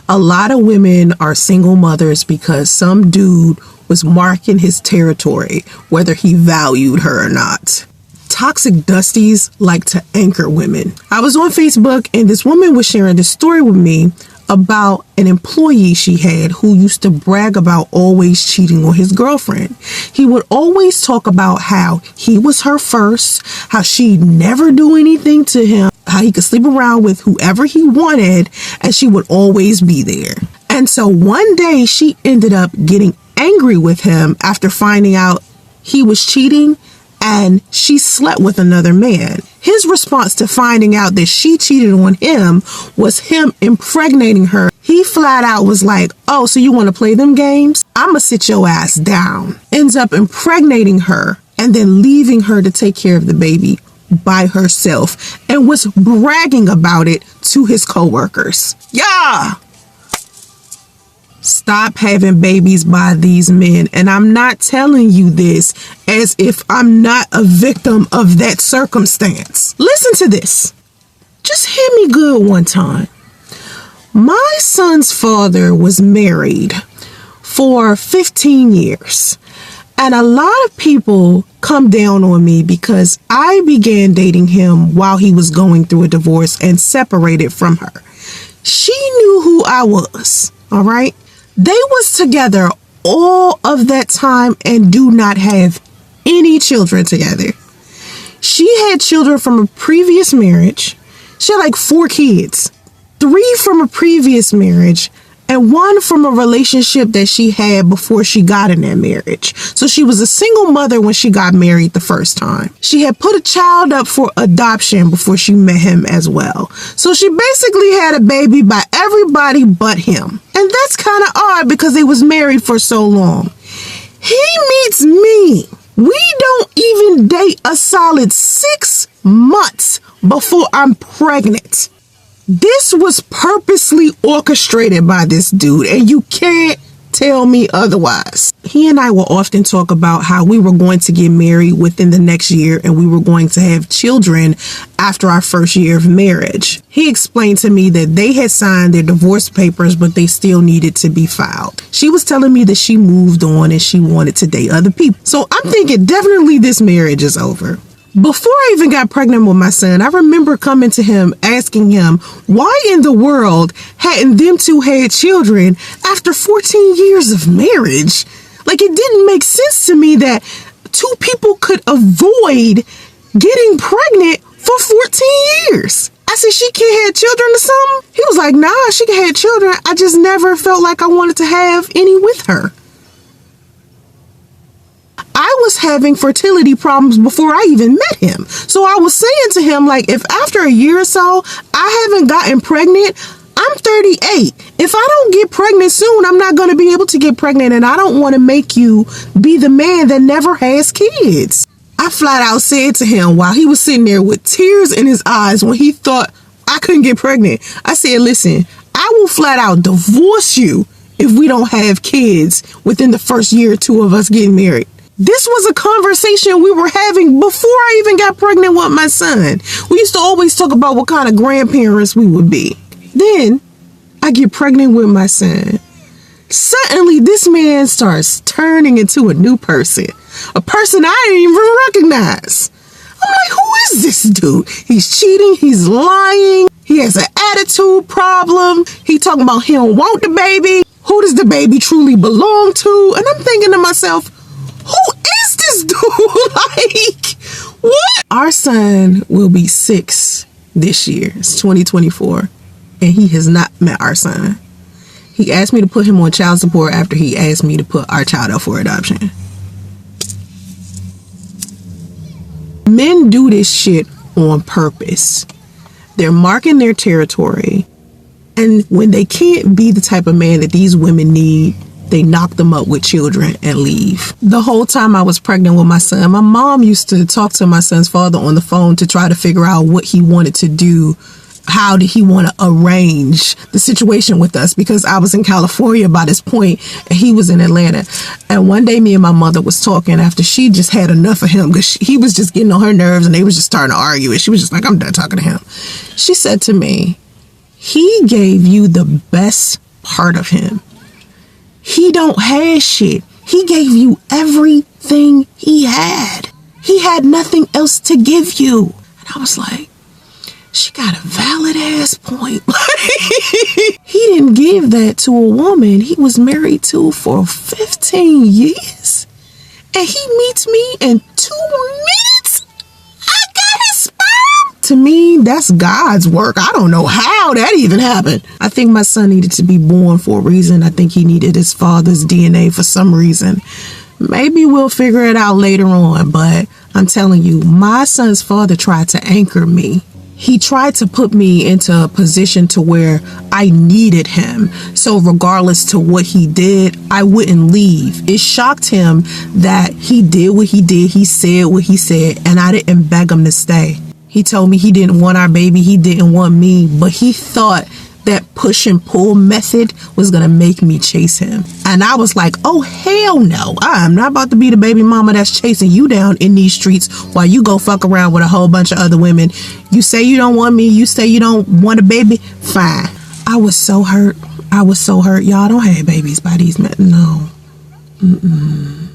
A lot of women are single mothers because some dude was marking his territory, whether he valued her or not. Toxic dusties like to anchor women. I was on Facebook and this woman was sharing this story with me about an employee she had who used to brag about always cheating on his girlfriend. He would always talk about how he was her first, how she'd never do anything to him, how he could sleep around with whoever he wanted, and she would always be there. And so one day she ended up getting angry with him after finding out he was cheating and she slept with another man. His response to finding out that she cheated on him was him impregnating her. He flat out was like, oh, so you want to play them games? I'ma sit your ass down. Ends up impregnating her and then leaving her to take care of the baby by herself and was bragging about it to his coworkers. Yeah! Stop having babies by these men. And I'm not telling you this as if I'm not a victim of that circumstance. Listen to this. Just hear me good one time. My son's father was married for 15 years. And a lot of people come down on me because I began dating him while he was going through a divorce and separated from her. She knew who I was, all right? They was together all of that time and do not have any children together. She had children from a previous marriage. She had like 4 kids, 3 from a previous marriage and 1 from a relationship that she had before she got in that marriage. So she was a single mother when she got married the first time. She had put a child up for adoption before she met him as well. So she basically had a baby by everybody but him. And that's kind of odd because they was married for so long. He meets me. We don't even date a solid 6 months before I'm pregnant. This was purposely orchestrated by this dude, and you can't tell me otherwise. He and I will often talk about how we were going to get married within the next year and we were going to have children after our first year of marriage. He explained to me that they had signed their divorce papers, but they still needed to be filed. She was telling me that she moved on and she wanted to date other people. So I'm thinking definitely this marriage is over. Before I even got pregnant with my son, I remember coming to him, asking him, why in the world hadn't them two had children after 14 years of marriage? Like, it didn't make sense to me that 2 people could avoid getting pregnant for 14 years. I said, she can't have children or something? He was like, nah, she can have children. I just never felt like I wanted to have any with her. I was having fertility problems before I even met him. So I was saying to him, like, if after a year or so, I haven't gotten pregnant, I'm 38. If I don't get pregnant soon, I'm not going to be able to get pregnant. And I don't want to make you be the man that never has kids. I flat out said to him while he was sitting there with tears in his eyes when he thought I couldn't get pregnant. I said, listen, I will flat out divorce you if we don't have kids within the first year or 2 of us getting married. This was a conversation we were having before I even got pregnant with my son. We used to always talk about what kind of grandparents we would be. Then I get pregnant with my son. Suddenly, this man starts turning into a new person. A person I didn't even recognize. I'm like, who is this dude? He's cheating. He's lying. He has an attitude problem. He talking about he don't want the baby. Who does the baby truly belong to? And I'm thinking to myself, who is this dude? Like, what? Our son will be 6 this year. It's 2024. And he has not met our son. He asked me to put him on child support after he asked me to put our child up for adoption. Men do this shit on purpose. They're marking their territory. And when they can't be the type of man that these women need, they knock them up with children and leave. The whole time I was pregnant with my son, my mom used to talk to my son's father on the phone to try to figure out what he wanted to do. How did he want to arrange the situation with us? Because I was in California by this point and he was in Atlanta. And one day me and my mother was talking after she just had enough of him because he was just getting on her nerves and they was just starting to argue. And she was just like, I'm done talking to him. She said to me, he gave you the best part of him. He don't have shit. He gave you everything he had. He had nothing else to give you. And I was like, she got a valid ass point. He didn't give that to a woman he was married to for 15 years. And he meets me in 2 minutes. I got his sperm. To me, that's God's work. I don't know how that even happened. I think my son needed to be born for a reason. I think he needed his father's DNA for some reason. Maybe we'll figure it out later on, but I'm telling you, my son's father tried to anchor me. He tried to put me into a position to where I needed him. So regardless to what he did, I wouldn't leave. It shocked him that he did what he did. He said what he said, and I didn't beg him to stay. He told me he didn't want our baby. He didn't want me, but he thought that push and pull method was going to make me chase him. And I was like, oh, hell no. I'm not about to be the baby mama that's chasing you down in these streets while you go fuck around with a whole bunch of other women. You say you don't want me. You say you don't want a baby. Fine. I was so hurt. I was so hurt. Y'all don't have babies by these men. No. Mm-mm.